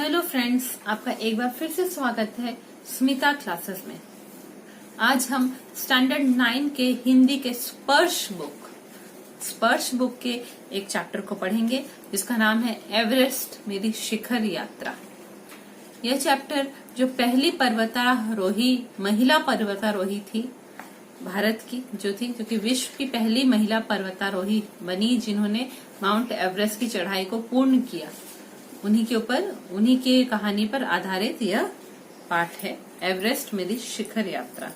Hello friends, आपका एक बार फिर से स्वागत है स्मिता क्लासेस में। आज हम स्टैंडर्ड 9 के हिंदी के स्पर्श बुक के एक चैप्टर को पढ़ेंगे जिसका नाम है एवरेस्ट मेरी शिखर यात्रा। यह चैप्टर जो पहली महिला पर्वतारोही थी भारत की, जो कि विश्व की पहली महिला पर्वतारोही बनी जिन्होंने माउंट एवरेस्ट की चढ़ाई को पूर्ण किया, उन्हीं की कहानी पर आधारित यह पाठ है एवरेस्ट मेरी शिखर यात्रा।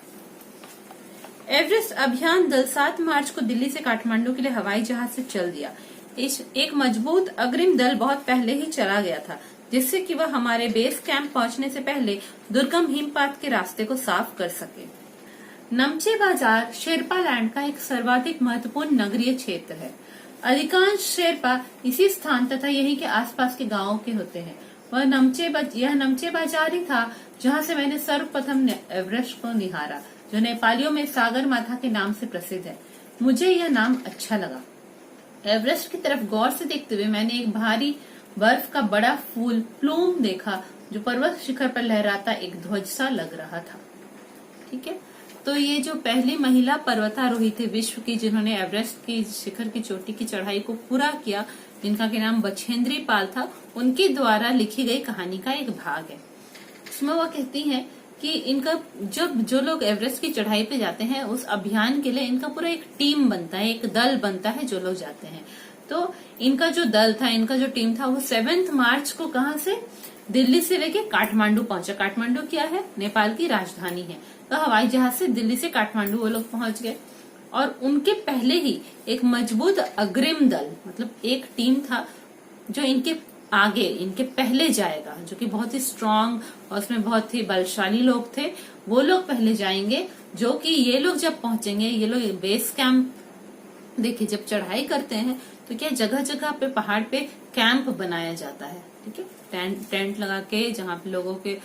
एवरेस्ट अभियान दल 7 मार्च को दिल्ली से काठमांडू के लिए हवाई जहाज से चल दिया। एक मजबूत अग्रिम दल बहुत पहले ही चला गया था, जिससे कि वह हमारे बेस कैंप पहुंचने से पहले दुर्गम हिमपात के रास्ते को साफ कर सके। नमचे बाजार शेरपा लैंड का एक सर्वाधिक महत्वपूर्ण नगरीय क्षेत्र है। अधिकांश शेरपा इसी स्थान तथा यहीं के आसपास के गांवों के होते हैं। यह नमचे बाजार ही था जहां से मैंने सर्वप्रथम एवरेस्ट को निहारा, जो नेपालियों में सागर माथा के नाम से प्रसिद्ध है। मुझे यह नाम अच्छा लगा। एवरेस्ट की तरफ गौर से देखते हुए मैंने एक भारी बर्फ का बड़ा फूल प्लूम देखा, जो पर्वत शिखर पर लहराता एक ध्वज सा लग रहा था। ठीक है, तो ये जो पहली महिला पर्वतारोही थे विश्व की, जिन्होंने एवरेस्ट की शिखर की चोटी की चढ़ाई को पूरा किया, जिनका के नाम बछेंद्री पाल था, उनके द्वारा लिखी गई कहानी का एक भाग है। इसमें वह कहती हैं कि इनका जो लोग एवरेस्ट की चढ़ाई पे जाते हैं, उस अभियान के लिए इनका पूरा एक टीम बनता है, एक दल बनता है जो लोग जाते हैं। तो इनका जो दल था, इनका जो टीम था, वो 7 मार्च को कहाँ से दिल्ली से लेके काठमांडू पहुंचा। काठमांडू क्या है? नेपाल की राजधानी है। तो हवाई जहाज से दिल्ली से काठमांडू वो लोग पहुंच गए और उनके पहले ही एक मजबूत अग्रिम दल, मतलब एक टीम था जो इनके पहले जाएगा, जो कि बहुत ही स्ट्रांग और उसमें बहुत ही बलशाली लोग थे। वो लोग पहले जाएंगे, जो कि ये लोग जब पहुंचेंगे, ये लोग बेस कैंप, देखिए जब चढ़ाई करते हैं तो क्या जगह जगह पे पहाड़ पे कैंप बनाया जाता है। ठीक है, टेंट लगा के, जहाँ पे लोगों के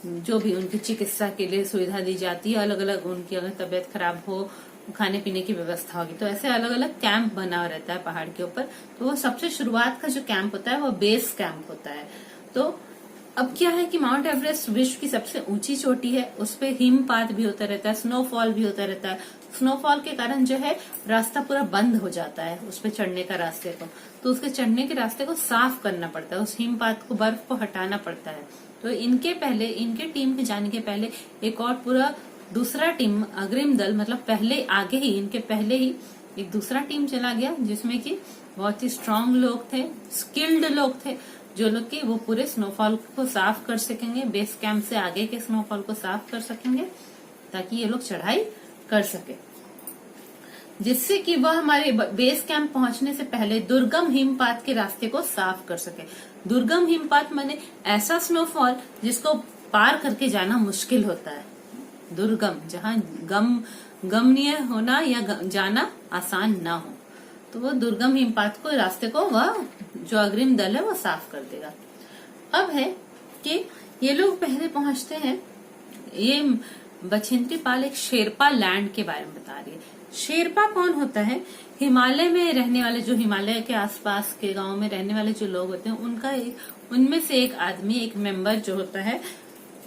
जो भी उनकी चिकित्सा के लिए सुविधा दी जाती है, अलग अलग उनकी अगर तबीयत खराब हो, खाने पीने की व्यवस्था होगी, तो ऐसे अलग अलग कैंप बना रहता है पहाड़ के ऊपर। तो वो सबसे शुरुआत का जो कैंप होता है वो बेस कैंप होता है। तो अब क्या है कि माउंट एवरेस्ट विश्व की सबसे ऊंची चोटी है, उस पे हिमपात भी होता रहता है, स्नोफॉल भी होता रहता है। स्नोफॉल के कारण जो है रास्ता पूरा बंद हो जाता है उस पे चढ़ने का रास्ते को, तो उसके चढ़ने के रास्ते को साफ करना पड़ता है, उस हिमपात को, बर्फ को हटाना पड़ता है। तो इनके टीम के जाने के पहले एक और पूरा दूसरा टीम, अग्रिम दल, मतलब इनके पहले ही एक दूसरा टीम चला गया, जिसमें कि बहुत ही स्ट्रांग लोग थे, स्किल्ड लोग थे, जो लोग कि वो पूरे स्नोफॉल को साफ कर सकेंगे, बेस कैंप से आगे के स्नोफॉल को साफ कर सकेंगे, ताकि ये लोग चढ़ाई कर सके, जिससे कि वह हमारे बेस कैंप पहुंचने से पहले दुर्गम हिमपात के रास्ते को साफ कर सके। दुर्गम हिमपात माने ऐसा स्नोफॉल जिसको पार करके जाना मुश्किल होता है, दुर्गम, जहाँ गमनीय होना या जाना आसान ना हो, तो वो दुर्गम हिमपात को रास्ते को वह जो अग्रिम दल है वो साफ कर देगा। अब है कि ये लोग पहले पहुंचते हैं। ये बछेंद्री पाल एक शेरपा लैंड के बारे में बता रही है। शेरपा कौन होता है? हिमालय में रहने वाले, जो हिमालय के आसपास के गांव में रहने वाले जो लोग होते हैं, उनमें से एक आदमी, एक मेंबर जो होता है,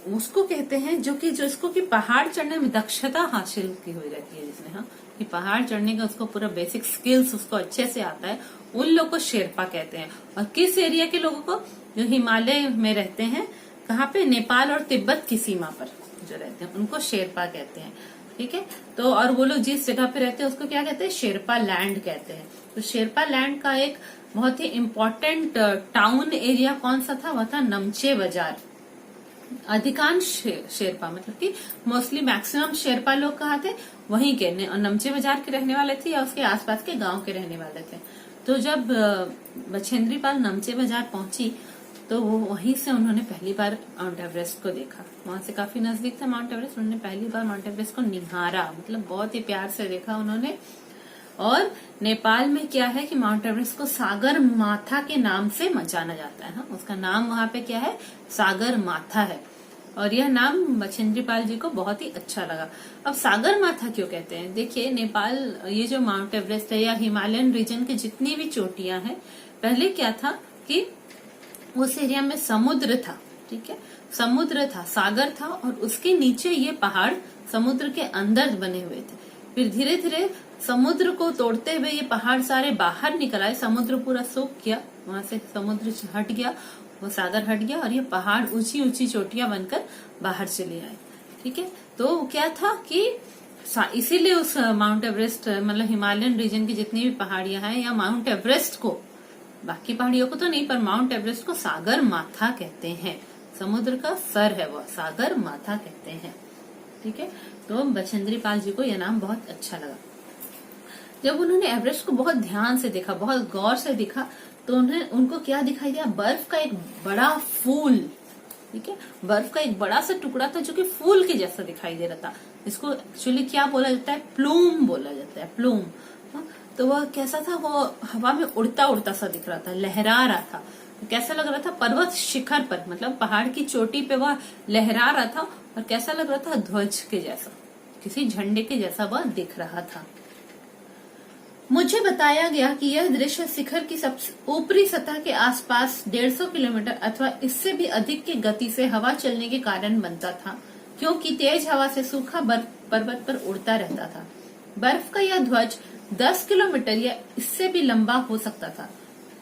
उसको कहते हैं, जिसको कि पहाड़ चढ़ने में दक्षता हासिल की हुई रहती है, जिसने कि पहाड़ चढ़ने का उसको पूरा बेसिक स्किल्स उसको अच्छे से आता है, उन लोग को शेरपा कहते हैं। और किस एरिया के लोगों को? जो हिमालय में रहते हैं, कहाँ पे? नेपाल और तिब्बत की सीमा पर जो रहते हैं, उनको शेरपा कहते हैं। ठीक है, तो और वो लोग जिस जगह पे रहते हैं उसको क्या कहते हैं? शेरपा लैंड कहते हैं। तो शेरपा लैंड का एक बहुत ही इम्पोर्टेंट टाउन एरिया कौन सा था? वह था नमचे बाजार। अधिकांश शेरपा, मतलब कि मोस्टली मैक्सिमम शेरपा लोग कहाँ थे? वहीं के, नमचे बाजार के रहने वाले थे या उसके आसपास के गांव के रहने वाले थे। तो जब बछेंद्री पाल नमचे बाजार पहुंची तो वो वहीं से उन्होंने पहली बार माउंट एवरेस्ट को देखा। वहां से काफी नजदीक था माउंट एवरेस्ट। उन्होंने पहली बार माउंट एवरेस्ट को निहारा, मतलब बहुत ही प्यार से देखा उन्होंने। और नेपाल में क्या है कि माउंट एवरेस्ट को सागर माथा के नाम से जाना जाता है। हाँ, उसका नाम वहां पे क्या है? सागर माथा है। और यह नाम बछेंद्री पाल जी को बहुत ही अच्छा लगा। अब सागर माथा क्यों कहते हैं? देखिए, नेपाल, ये जो माउंट एवरेस्ट है या हिमालयन रीजन की जितनी भी चोटियां हैं, पहले क्या था कि उस एरिया में समुद्र था, ठीक है, समुद्र था, सागर था, और उसके नीचे ये पहाड़ समुद्र के अंदर बने हुए थे। फिर धीरे धीरे समुद्र को तोड़ते हुए ये पहाड़ सारे बाहर निकल आए, समुद्र पूरा सूख गया, वहां से समुद्र हट गया, वो सागर हट गया, और ये पहाड़ ऊंची ऊंची चोटियां बनकर बाहर चले आए। ठीक है, तो क्या था कि इसीलिए उस माउंट एवरेस्ट मतलब हिमालयन रीजन की जितनी भी पहाड़ियां हैं, या माउंट एवरेस्ट को, बाकी पहाड़ियों को तो नहीं, पर माउंट एवरेस्ट को सागर माथा कहते हैं। समुद्र का सर है वो, सागर माथा कहते हैं। ठीक है, तो बछेंद्री पाल जी को यह नाम बहुत अच्छा लगा। जब उन्होंने एवरेस्ट को बहुत ध्यान से देखा, बहुत गौर से देखा, तो उनको क्या दिखाई दिया? बर्फ का एक बड़ा फूल। ठीक है, बर्फ का एक बड़ा सा टुकड़ा था जो कि फूल के जैसा दिखाई दे रहा था। इसको एक्चुअली क्या बोला जाता है? प्लूम बोला जाता है, प्लूम। तो वह कैसा था? वो हवा में उड़ता उड़ता सा दिख रहा था, लहरा रहा था। कैसा लग रहा था? पर्वत शिखर पर, मतलब पहाड़ की चोटी पे वह लहरा रहा था, और कैसा लग रहा था? ध्वज के जैसा, किसी झंडे के जैसा वह दिख रहा था। मुझे बताया गया कि यह दृश्य शिखर की सबसे ऊपरी सतह के आसपास 150 किलोमीटर अथवा इससे भी अधिक की गति से हवा चलने के कारण बनता था, क्योंकि तेज हवा से सूखा बर्फ पर्वत पर उड़ता रहता था। बर्फ का यह ध्वज 10 किलोमीटर या इससे भी लंबा हो सकता था।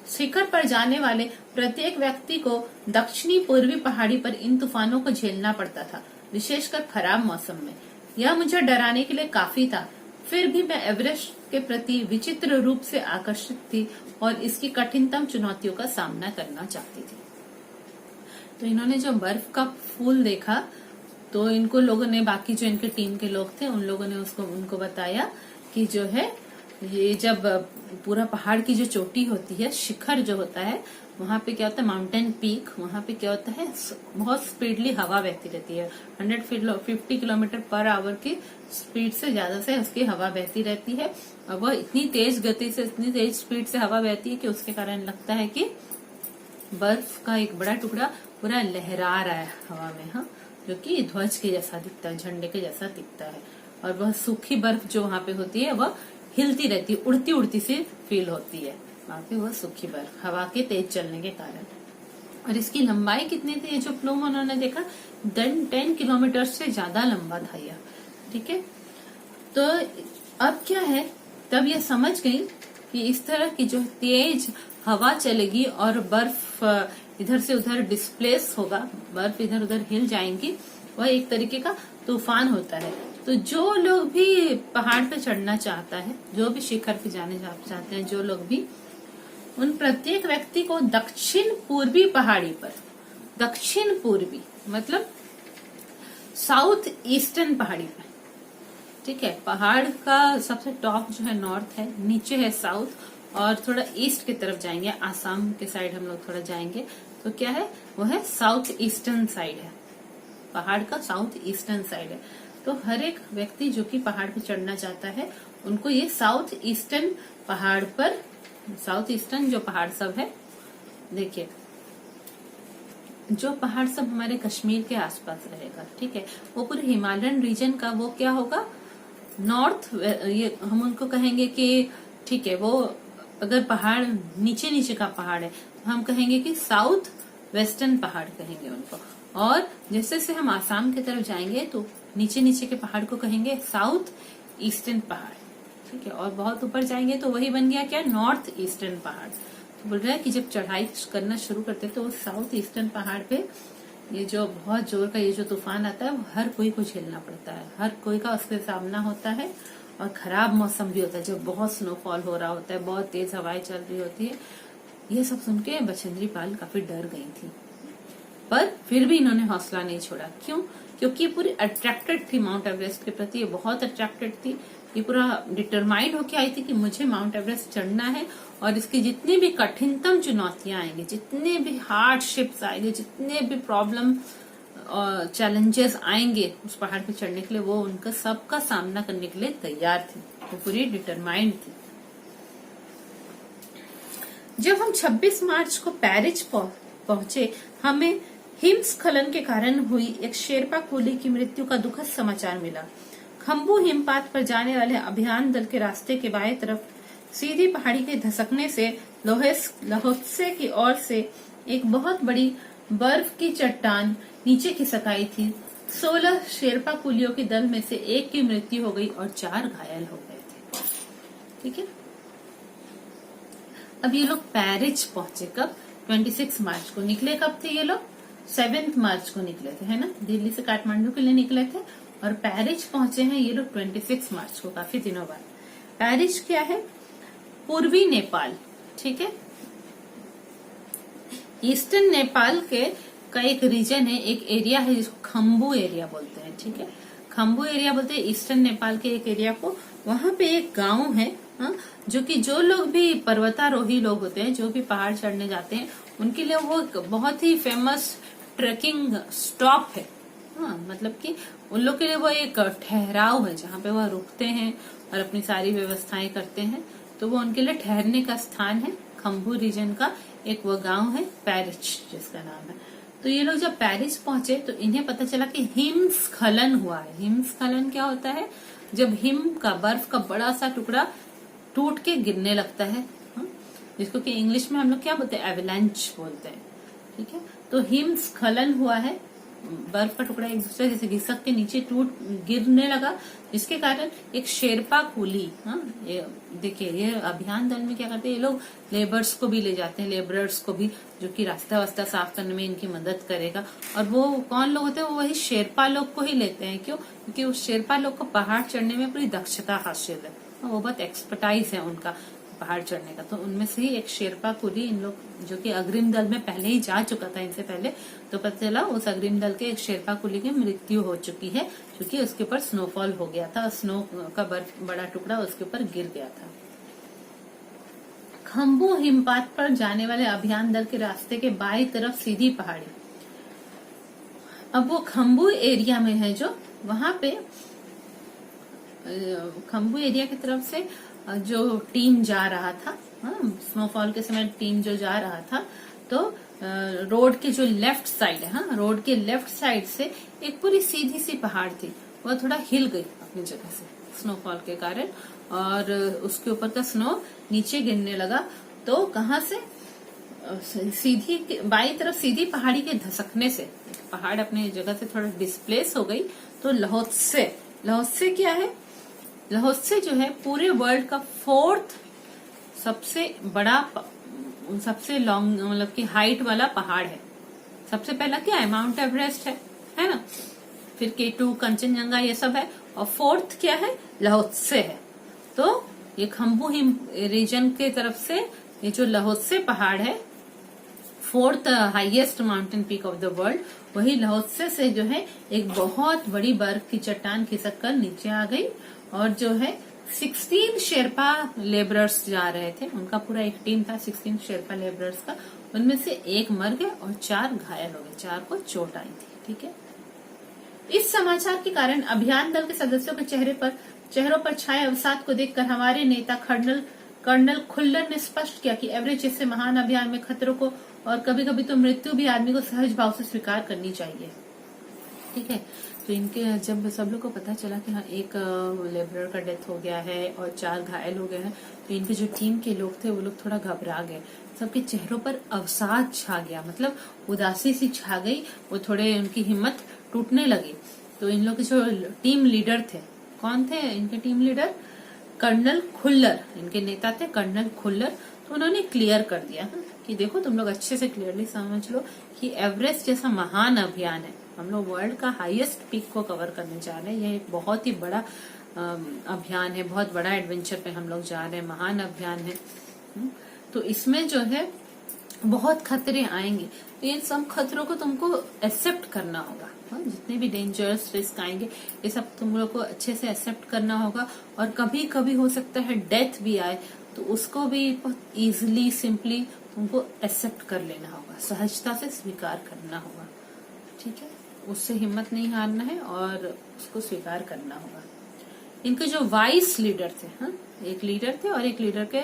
शिखर पर जाने वाले प्रत्येक व्यक्ति को दक्षिणी पूर्वी पहाड़ी पर इन तूफानों को झेलना पड़ता था, विशेषकर खराब मौसम में। यह मुझे डराने के लिए काफी था, फिर भी मैं एवरेस्ट के प्रति विचित्र रूप से आकर्षित थी और इसकी कठिनतम चुनौतियों का सामना करना चाहती थी। तो इन्होंने जो बर्फ का फूल देखा, तो इनको लोगों ने, बाकी जो इनके टीम के लोग थे, उन लोगों ने उनको बताया कि जो है ये जब पूरा पहाड़ की जो चोटी होती है, शिखर जो होता है, वहां पे क्या होता है? माउंटेन पीक, वहां पे क्या होता है? बहुत स्पीडली हवा बहती रहती है। 150 किलोमीटर पर आवर की स्पीड से ज्यादा से उसकी हवा बहती रहती है, और वह इतनी तेज गति से, इतनी तेज स्पीड से हवा बहती है कि उसके कारण लगता है कि बर्फ का एक बड़ा टुकड़ा पूरा लहरा रहा है हवा में, हाँ, जो कि ध्वज के जैसा दिखता है, झंडे के जैसा दिखता है। और वह सूखी बर्फ जो वहां पे होती है, वह हिलती रहती है, उड़ती उड़ती सी फील होती है वहां पे, वह सूखी बर्फ हवा के तेज चलने के कारण। और इसकी लंबाई कितनी थी? ये जो प्लूम उन्होंने देखा, 10 किलोमीटर से ज्यादा लंबा था यह। ठीक है, तो अब क्या है, तब ये समझ गई कि इस तरह की जो तेज हवा चलेगी और बर्फ इधर से उधर डिस्प्लेस होगा, बर्फ इधर उधर हिल जाएंगी, वह एक तरीके का तूफान होता है। तो जो लोग भी पहाड़ पे चढ़ना चाहता है, जो भी शिखर पे जाने चाहते हैं, जो लोग भी, उन प्रत्येक व्यक्ति को दक्षिण पूर्वी पहाड़ी पर, दक्षिण पूर्वी मतलब साउथ ईस्टर्न पहाड़ी पर, ठीक है, पहाड़ का सबसे टॉप जो है नॉर्थ है, नीचे है साउथ, और थोड़ा ईस्ट की तरफ जाएंगे, आसाम के साइड हम लोग थोड़ा जाएंगे, तो क्या है? वो है साउथ ईस्टर्न साइड है, पहाड़ का साउथ ईस्टर्न साइड है। तो हर एक व्यक्ति जो कि पहाड़ पे चढ़ना चाहता है, उनको ये साउथ ईस्टर्न पहाड़ पर, साउथ ईस्टर्न जो पहाड़ सब है, देखिए जो पहाड़ सब हमारे कश्मीर के आसपास रहेगा, ठीक है, वो पूरे हिमालयन रीजन का वो क्या होगा? नॉर्थ, ये हम उनको कहेंगे कि ठीक है, वो अगर पहाड़ नीचे नीचे का पहाड़ है तो हम कहेंगे कि साउथ वेस्टर्न पहाड़ कहेंगे उनको। और जैसे से हम आसाम की तरफ जाएंगे तो नीचे नीचे के पहाड़ को कहेंगे साउथ ईस्टर्न पहाड़, ठीक है। और बहुत ऊपर जाएंगे तो वही बन गया क्या? नॉर्थ ईस्टर्न पहाड़। तो बोल रहा है कि जब चढ़ाई करना शुरू करते तो साउथ ईस्टर्न पहाड़ पे ये जो बहुत जोर का ये जो तूफान आता है, वो हर कोई को झेलना पड़ता है, हर कोई का उसके सामना होता है। और खराब मौसम भी होता है, जब बहुत स्नोफॉल हो रहा होता है, बहुत तेज हवाएं चल रही होती है। ये सब सुन के बछेंद्री पाल काफी डर गई थी, पर फिर भी इन्होंने हौसला नहीं छोड़ा। क्यों? क्योंकि ये पूरी अट्रैक्टेड थी माउंट एवरेस्ट के प्रति, ये बहुत अट्रैक्टेड थी, ये पूरा डिटरमाइंड होके आई थी कि मुझे माउंट एवरेस्ट चढ़ना है, और इसकी जितनी भी कठिनतम चुनौतियां आएंगी, जितने भी हार्डशिप्स आएंगे, जितने भी प्रॉब्लम और चैलेंजेस आएंगे उस पहाड़ पे चढ़ने के लिए, वो उनका सबका सामना करने के लिए तैयार थी, वो पूरी डिटरमाइंड थी। जब हम 26 मार्च को पेरिस पहुंचे, हमें हिमस्खलन के कारण हुई एक शेरपा कुली की मृत्यु का दुखद समाचार मिला। खम्बू हिमपात पर जाने वाले अभियान दल के रास्ते के बाएं तरफ सीधी पहाड़ी के धसकने से लोहेत्से की ओर से एक बहुत बड़ी बर्फ की चट्टान नीचे खिसक आई थी। 16 शेरपा कुलियों के दल में से एक की मृत्यु हो गई और 4 घायल हो गए थे। ठीक है, अब ये लोग पेरिस पहुंचे कब? 26 मार्च को। निकले कब थे ये लोग? 7 मार्च को निकले थे, है ना। दिल्ली से काठमांडू के लिए निकले थे और पेरिस पहुंचे हैं ये लोग 26 मार्च को, काफी दिनों बाद। पेरिस क्या है? पूर्वी नेपाल। ठीक है, ईस्टर्न नेपाल के का एक रीजन है, एक एरिया है जिसको खम्बू एरिया बोलते हैं। ठीक है, खम्बू एरिया बोलते हैं ईस्टर्न नेपाल के एक एरिया को। वहां पे एक गांव है, जो कि जो लोग भी पर्वतारोही लोग होते हैं, जो भी पहाड़ चढ़ने जाते हैं, उनके लिए वो एक बहुत ही फेमस ट्रेकिंग स्टॉप है। मतलब कि उन लोग के लिए वो एक ठहराव है जहाँ पे वह रुकते हैं और अपनी सारी व्यवस्थाएं करते हैं। तो वो उनके लिए ठहरने का स्थान है। खम्बू रीजन का एक वो गांव है पेरिस जिसका नाम है। तो ये लोग जब पेरिस पहुंचे तो इन्हें पता चला कि हिमस्खलन हुआ है। हिमस्खलन क्या होता है? जब हिम का, बर्फ का बड़ा सा टुकड़ा टूट के गिरने लगता है, जिसको कि इंग्लिश में हम लोग क्या बोलते हैं? एवलांच बोलते हैं। ठीक है, तो हिमस्खलन हुआ है, बर्फ का टुकड़ा एक दूसरे से घिसक के नीचे टूट गिरने लगा, जिसके कारण एक शेरपा कुली, ये देखिए, ये अभियान दल में क्या करते हैं ये लोग? लेबर्स को भी ले जाते हैं, लेबरर्स को भी, जो कि रास्ता वास्ता साफ करने में इनकी मदद करेगा। और वो कौन लोग होते हैं? वो वही शेरपा लोग को ही लेते हैं। क्यों? क्योंकि उस शेरपा लोग को पहाड़ चढ़ने में पूरी दक्षता हासिल है, वो बहुत एक्सपर्टाइज है उनका पहाड़ चढ़ने का। तो उनमें से ही एक शेरपा कुली, इन लोग जो कि अग्रिम दल में पहले ही जा चुका था इनसे पहले, तो पता चला उस अग्रिम दल के एक शेरपा कुली की मृत्यु हो चुकी है, क्योंकि उसके ऊपर स्नोफॉल हो गया था, स्नो का बड़ा टुकड़ा उसके ऊपर गिर गया था। खम्बू हिमपात पर जाने वाले अभियान दल के रास्ते के बाईं तरफ सीधी पहाड़ी। अब वो खम्बू एरिया में है, जो वहां पे खम्बू एरिया की तरफ से जो टीम जा रहा था, स्नोफॉल के समय टीम जो जा रहा था, तो रोड के जो लेफ्ट साइड है, रोड के लेफ्ट साइड से एक पूरी सीधी सी पहाड़ थी, वह थोड़ा हिल गई अपनी जगह से स्नोफॉल के कारण, और उसके ऊपर का स्नो नीचे गिरने लगा। तो कहाँ से? सीधी बाई तरफ सीधी पहाड़ी के धसकने से पहाड़ अपनी जगह से थोड़ा डिस्प्लेस हो गई। तो लहोत्से क्या है? लहोत्से जो है पूरे वर्ल्ड का 4th सबसे बड़ा, सबसे लॉन्ग, मतलब की हाइट वाला पहाड़ है। सबसे पहला क्या है? माउंट एवरेस्ट है ना, फिर K2, कंचनजंगा, ये सब है, और 4th क्या है? लहोत्से है। तो ये खम्बू हिम रीजन के तरफ से ये जो लहोत्से पहाड़ है, 4th highest mountain peak of the world, वही लहोत्से से जो है एक बहुत बड़ी बर्फ की चट्टान खिसक कर नीचे आ गई। और जो है 16 शेरपा लेबरर्स जा रहे थे, उनका पूरा एक टीम था 16 शेरपा लेबरर्स का, उनमें से एक मर गए और 4 घायल हो गए, 4 को चोट आई थी। ठीक है, इस समाचार के कारण अभियान दल के सदस्यों के चेहरों पर छाए अवसाद को देखकर हमारे नेता कर्नल खुल्लर ने स्पष्ट किया कि एवरेस्ट जैसे महान अभियान में खतरों को और कभी कभी तो मृत्यु भी आदमी को सहज भाव से स्वीकार करनी चाहिए। ठीक है, तो इनके जब सब लोग को पता चला कि हाँ एक लेबरर का डेथ हो गया है और 4 घायल हो गए हैं, तो इनके जो टीम के लोग थे वो लोग थोड़ा घबरा गए, सबके चेहरों पर अवसाद छा गया, मतलब उदासी सी छा गई, वो थोड़े उनकी हिम्मत टूटने लगी। तो इन लोग के जो टीम लीडर थे, कौन थे इनके टीम लीडर? कर्नल खुल्लर, इनके नेता थे कर्नल खुल्लर। तो उन्होंने क्लियर कर दिया कि देखो तुम लोग अच्छे से क्लियरली समझ लो कि एवरेस्ट जैसा महान अभियान है, हम लोग वर्ल्ड का हाईएस्ट पीक को कवर करने जा रहे हैं, यह एक बहुत ही बड़ा अभियान है, बहुत बड़ा एडवेंचर पे हम लोग जा रहे हैं, महान अभियान है। तो इसमें जो है बहुत खतरे आएंगे, तो इन सब खतरों को तुमको एक्सेप्ट करना होगा। जितने भी डेंजरस रिस्क आएंगे ये सब तुम लोग को अच्छे से एक्सेप्ट करना होगा। और कभी कभी हो सकता है डेथ भी आए, तो उसको भी बहुत इजिली सिंपली तुमको एक्सेप्ट कर लेना होगा, सहजता से स्वीकार करना होगा। ठीक है, उससे हिम्मत नहीं हारना है और उसको स्वीकार करना होगा। इनके जो वाइस लीडर थे, एक लीडर थे और एक लीडर के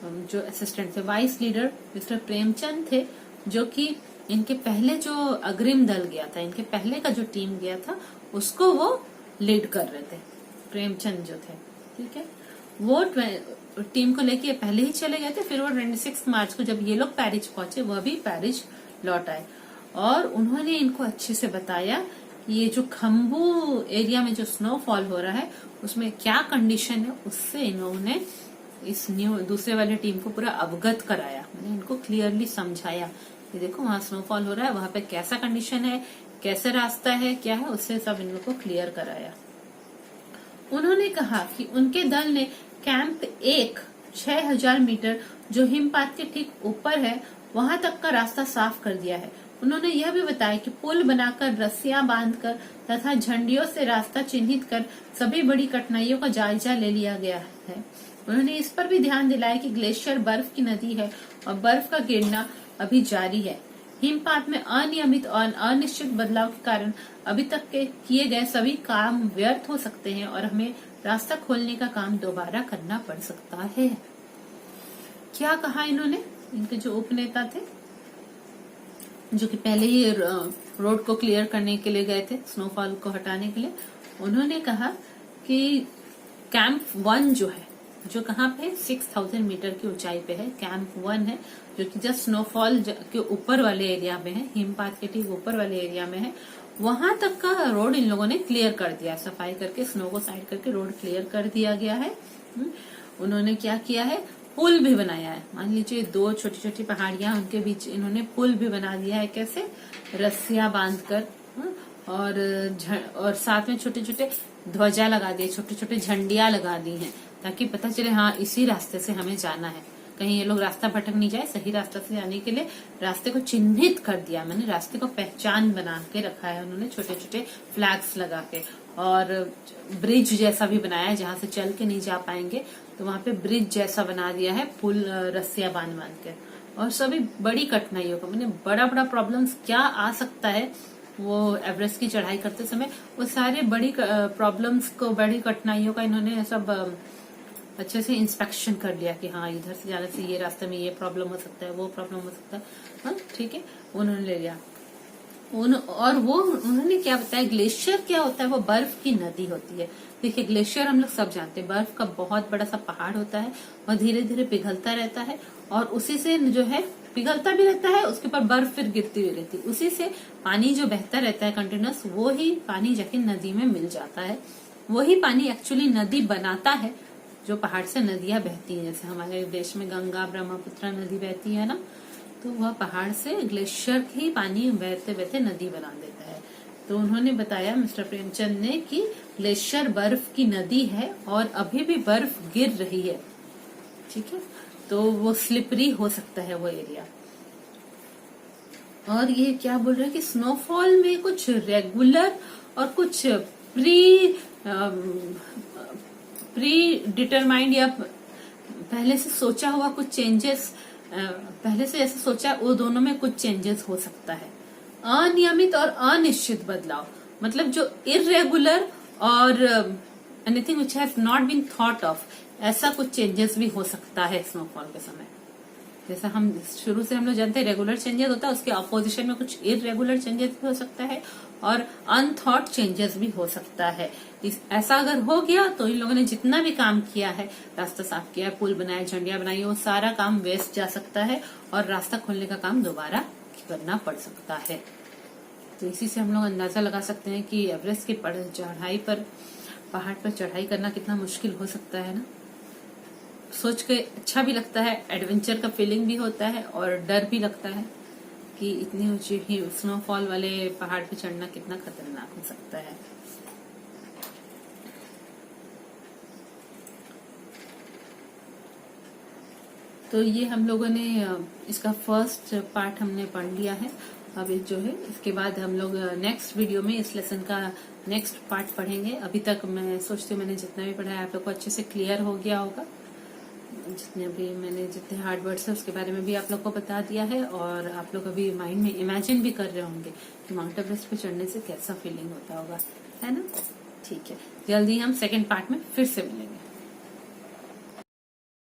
जो असिस्टेंट थे। वाइस लीडर मिस्टर प्रेमचंद थे, जो कि इनके पहले जो अग्रिम दल गया था, इनके पहले का जो टीम गया था, उसको वो लीड कर रहे थे, प्रेमचंद जो थे। ठीक है, वो टीम को लेके पहले ही चले गए थे। फिर वो 26 मार्च को जब ये लोग पेरिस पहुंचे, वह भी पेरिस लौट आए। और उन्होंने इनको अच्छे से बताया कि ये जो खम्बू एरिया में जो स्नोफॉल हो रहा है उसमें क्या कंडीशन है, उससे इन्होंने इस दूसरे वाले टीम को पूरा अवगत कराया, मैंने इनको क्लियरली समझाया कि देखो वहां स्नोफॉल हो रहा है, वहां पे कैसा कंडीशन है, कैसे रास्ता है, क्या है, उससे सब इन लोग को क्लियर कराया। उन्होंने कहा कि उनके दल ने कैंप 1 6000 मीटर जो हिमपात के ठीक ऊपर है वहां तक का रास्ता साफ कर दिया है। उन्होंने यह भी बताया कि पुल बनाकर, रस्सियां बांधकर तथा झंडियों से रास्ता चिन्हित कर सभी बड़ी कठिनाइयों का जायजा ले लिया गया है। उन्होंने इस पर भी ध्यान दिलाया कि ग्लेशियर बर्फ की नदी है और बर्फ का गिरना अभी जारी है। हिमपात में अनियमित और अनिश्चित बदलाव के कारण अभी तक के किए गए सभी काम व्यर्थ हो सकते हैं और हमें रास्ता खोलने का काम दोबारा करना पड़ सकता है। क्या कहा इन्होंने, इनके जो उपनेता थे जो कि पहले ही रोड को क्लियर करने के लिए गए थे, स्नोफॉल को हटाने के लिए, उन्होंने कहा कि कैंप 1 जो है, जो कहाँ पे 6000 मीटर की ऊंचाई पे है, कैंप 1 है जो कि जस्ट स्नोफॉल के ऊपर वाले एरिया में है, हिमपात के ठीक ऊपर वाले एरिया में है, वहां तक का रोड इन लोगों ने क्लियर कर दिया, सफाई करके स्नो को साइड करके रोड क्लियर कर दिया गया है। उन्होंने क्या किया है, पुल भी बनाया है। मान लीजिए 2 छोटी छोटी पहाड़ियां, उनके बीच इन्होंने पुल भी बना दिया है। कैसे, रस्सियां बांधकर और साथ में छोटे छोटे ध्वजा लगा दिए, छोटे छोटे झंडियां लगा दी हैं ताकि पता चले हाँ इसी रास्ते से हमें जाना है, कहीं ये लोग रास्ता भटक नहीं जाए। सही रास्ता से जाने के लिए रास्ते को चिन्हित कर दिया, मैंने रास्ते को पहचान बना के रखा है उन्होंने, छोटे छोटे फ्लैग्स लगा के, और ब्रिज जैसा भी बनाया है जहां से चल के नहीं जा पाएंगे तो वहां पे ब्रिज जैसा बना दिया है, पुल रस्सियां बांध बांध के। और सभी बड़ी कठिनाइयों का, मैंने बड़ा बड़ा प्रॉब्लम्स क्या आ सकता है वो एवरेस्ट की चढ़ाई करते समय, वो सारे बड़ी प्रॉब्लम्स को, बड़ी कठिनाइयों का इन्होंने सब अच्छे से इंस्पेक्शन कर लिया कि हाँ इधर से जाने से ये रास्ते में ये प्रॉब्लम हो सकता है, वो प्रॉब्लम हो सकता है, हाँ ठीक है, उन्होंने ले लिया। और वो उन्होंने क्या बताया, ग्लेशियर क्या होता है, वो बर्फ की नदी होती है। देखिए ग्लेशियर हम लोग सब जानते हैं, बर्फ का बहुत बड़ा सा पहाड़ होता है और धीरे धीरे पिघलता रहता है और उसी से जो है पिघलता भी रहता है, उसके ऊपर बर्फ फिर गिरती हुई रहती है, उसी से पानी जो बहता रहता है कंटिन्यूस, वो ही पानी जाके नदी में मिल जाता है। वही पानी एक्चुअली नदी बनाता है, जो पहाड़ से नदियां बहती हैं, जैसे हमारे देश में गंगा ब्रह्मपुत्र नदी बहती है ना, तो वह पहाड़ से ग्लेशियर ही पानी बहते बहते नदी बना देता है। तो उन्होंने बताया मिस्टर प्रेमचंद ने कि ग्लेशियर बर्फ की नदी है और अभी भी बर्फ गिर रही है, ठीक है, तो वो स्लिपरी हो सकता है वो एरिया। और ये क्या बोल रहे हैं कि स्नोफॉल में कुछ रेगुलर और कुछ प्री डिटरमाइंड या पहले से सोचा हुआ कुछ चेंजेस, पहले से ऐसा सोचा, वो दोनों में कुछ चेंजेस हो सकता है। अनियमित और अनिश्चित बदलाव, मतलब जो इरेगुलर और anything which has not been thought of, ऐसा कुछ चेंजेस भी हो सकता है स्नोफॉल के समय। जैसा हम शुरू से हम लोग जानते हैं रेगुलर चेंजेस होता है, उसके अपोजिशन में कुछ इरेगुलर चेंजेस भी हो सकता है और अनथॉट चेंजेस भी हो सकता है। ऐसा अगर हो गया तो इन लोगों ने जितना भी काम किया है, रास्ता साफ किया है, पुल बनाया, झंडियां बनाई, वो सारा काम वेस्ट जा सकता है और रास्ता खोलने का काम दोबारा करना पड़ सकता है। तो इसी से हम लोग अंदाजा लगा सकते हैं कि एवरेस्ट की चढ़ाई पर, पहाड़ पर चढ़ाई करना कितना मुश्किल हो सकता है ना। सोच के अच्छा भी लगता है, एडवेंचर का फीलिंग भी होता है और डर भी लगता है कि इतनी ऊंची स्नोफॉल वाले पहाड़ पे चढ़ना कितना खतरनाक हो सकता है। तो ये हम लोगों ने इसका फर्स्ट पार्ट हमने पढ़ लिया है। अब जो है इसके बाद हम लोग नेक्स्ट वीडियो में इस लेसन का नेक्स्ट पार्ट पढ़ेंगे। अभी तक मैं सोचती हूँ मैंने जितना भी पढ़ा है आप लोग को अच्छे से क्लियर हो गया होगा। जितने हार्ड वर्ड्स है उसके बारे में भी आप लोग को बता दिया है और आप लोग अभी माइंड में इमेजिन भी कर रहे होंगे कि माउंट एवरेस्ट पे चढ़ने से कैसा फीलिंग होता होगा, है ना। ठीक है, जल्दी हम सेकेंड पार्ट में फिर से मिलेंगे।